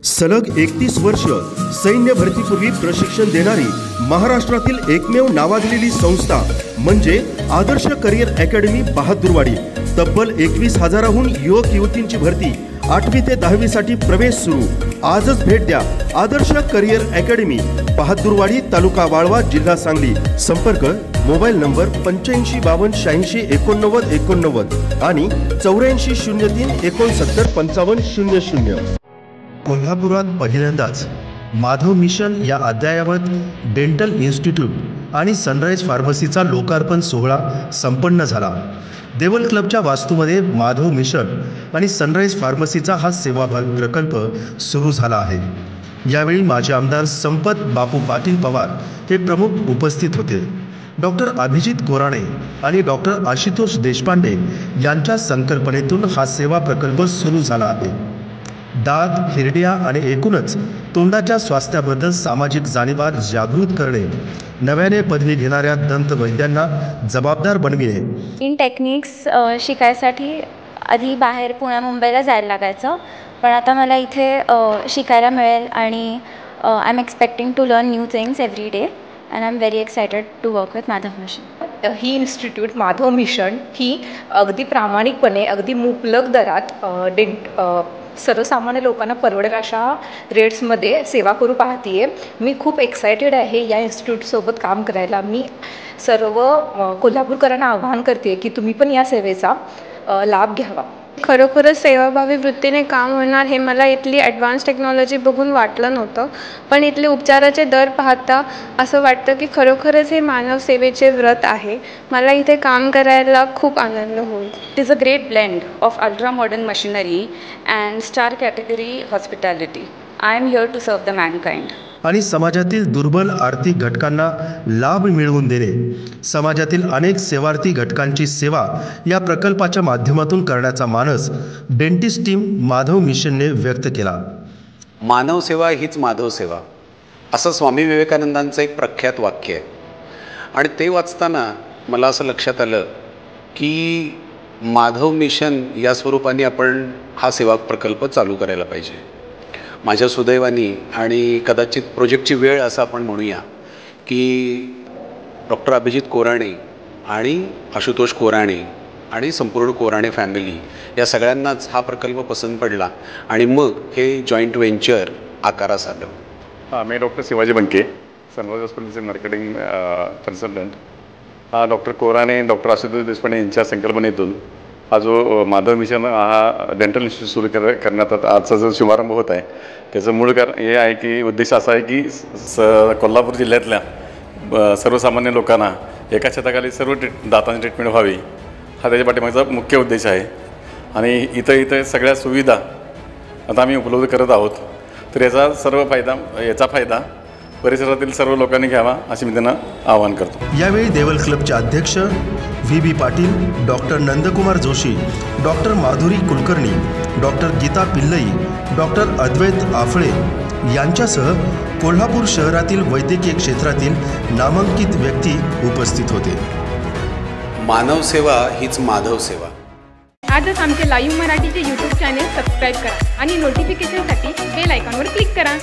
सलग 31 वर्ष सैन्य भरतीपूर्वी प्रशिक्षण देणारी महाराष्ट्रातील एकमेव नावाजलेली संस्था म्हणजे आदर्श करिअर अकॅडमी बहादुरवाडी। तब्बल 21,000हून युवक युवतींची भरती 8वी ते 10वी साठी प्रवेश सुरू। आजच भेट द्या आदर्श करिअर अकॅडमी बहादुरवाडी, तालुका वाळवा, जिल्हा सांगली। संपर्क मोबाईल नंबर 85868989 आणि 8403695500। कोल्हापुरात पहिल्यांदाच माधव मिशन या अद्ययावत डेंटल इन्स्टिट्यूट आणि सनराइज फार्मसीचा लोकार्पण सोहळा संपन्न झाला। देवल क्लबच्या वास्तूमध्ये माधव मिशन आणि सनराइज फार्मसीचा हा सेवाभावी प्रकल्प सुरू झाला आहे। यावेळी माजी आमदार संपत बापू पाटील पवार हे प्रमुख उपस्थित होते। डॉक्टर अभिजित कोराणे आणि डॉक्टर आशुतोष देशपांडे यांच्या संकल्पनेतून हा सेवा प्रकल्प सुरू झाला आहे। दात, हिरड्या आणि एकूणच तोंडाच्या स्वास्थ्याबद्दल सामाजिक जाणीव जागृत करणे, नव्याने पदवी घेणाऱ्या दंतवैद्यांना जबाबदार बनविणे। इन टेक्निक्स शिकायसाठी आधी बाहेर पुण्या मुंबईला जायला लागायचं, पण आता मला इथे शिकायला मिळेल आणि I am expecting to learn new things every day and I am very excited to work with Madhav mission. ही इन्स्टिट्यूट माधव मिशन ही अगदी प्रामाणिकपणे अगदी मुबलक दरात सर्वसामान्य लोकांना परवडेल अशा रेट्समध्ये सेवा करू पाहते। मी खूप एक्सायटेड आहे या इन्स्टिट्यूटसोबत काम करायला। मी सर्व कोल्हापूरकरांना आवाहन करते की तुम्ही पण या सेवेचा लाभ घ्यावा। खरोखरच सेवाभावी वृत्तीने काम होणार हे मला इथली ॲडव्हान्स टेक्नॉलॉजी बघून वाटलं नव्हतं, पण इथले उपचाराचे दर पाहता असं वाटतं की खरोखरच हे मानव सेवेचे व्रत आहे। मला इथे काम करायला खूप आनंद होईल। It is a great blend of ultra modern machinery and star category hospitality. I am here to serve the mankind. आणि समाजातील दुर्बल आर्थिक घटकांना लाभ मिळवून देणे, समाजातील अनेक सेवार्थी घटकांची सेवा या प्रकल्पाच्या माध्यमातून करण्याचा मानस डेंटिस्ट टीम माधव मिशनने व्यक्त केला। मानव सेवा हीच माधव सेवा असं स्वामी विवेकानंदांचं एक प्रख्यात वाक्य आहे। आणि ते वाचताना मला असं लक्षात आलं की माधव मिशन या स्वरूपाने आपण हा सेवा प्रकल्प चालू करायला पाहिजे। माझ्या सुदैवानी आणि कदाचित प्रोजेक्टची वेळ असं आपण म्हणूया की डॉक्टर अभिजित कोराणे आणि आशुतोष कोराणे आणि संपूर्ण कोराणे फॅमिली या सगळ्यांनाच हा प्रकल्प पसंत पडला आणि मग हे जॉईंट व्हेंचर आकारास आलं। मी डॉक्टर शिवाजी बंके, सनराइज हॉस्पिटलचे मार्केटिंग कन्सल्टंट। हा डॉक्टर कोराणे, डॉक्टर आशुतोष देशपांडे यांच्या संकल्पनेतून हा जो माधव मिशन हा डेंटल इन्स्टिट्यूट सुरू करण्यात आजचा जो शुभारंभ होत आहे त्याचं मूळ कारण हे आहे की उद्देश असा आहे की कोल्हापूर जिल्ह्यातल्या सर्वसामान्य लोकांना एका छताखाली सर्व दातांची ट्रीटमेंट व्हावी हा त्याच्या पाठीमागचा मुख्य उद्देश आहे। आणि इथं सगळ्या सुविधा आता आम्ही उपलब्ध करत आहोत, तर याचा फायदा परिसरातील सर्व लोकांनी घ्यावा अशी मी त्यांना आवाहन करतो। यावेळी देवल क्लबचे अध्यक्ष VB Patil, doctor Nandkumar Joshi, doctor Madhuri Kulkarni, doctor Geeta Pillai, doctor Advait Aphale यांच्यासह कोल्हापूर शहरातील वैद्यकीय क्षेत्रातील नामांकित व्यक्ती उपस्थित होते। मानव सेवा हीच माधव सेवा। आजच आमचे लाईव्ह मराठीचे YouTube चॅनेल सबस्क्राईब करा आणि नोटिफिकेशनसाठी बेल आयकॉनवर क्लिक करा।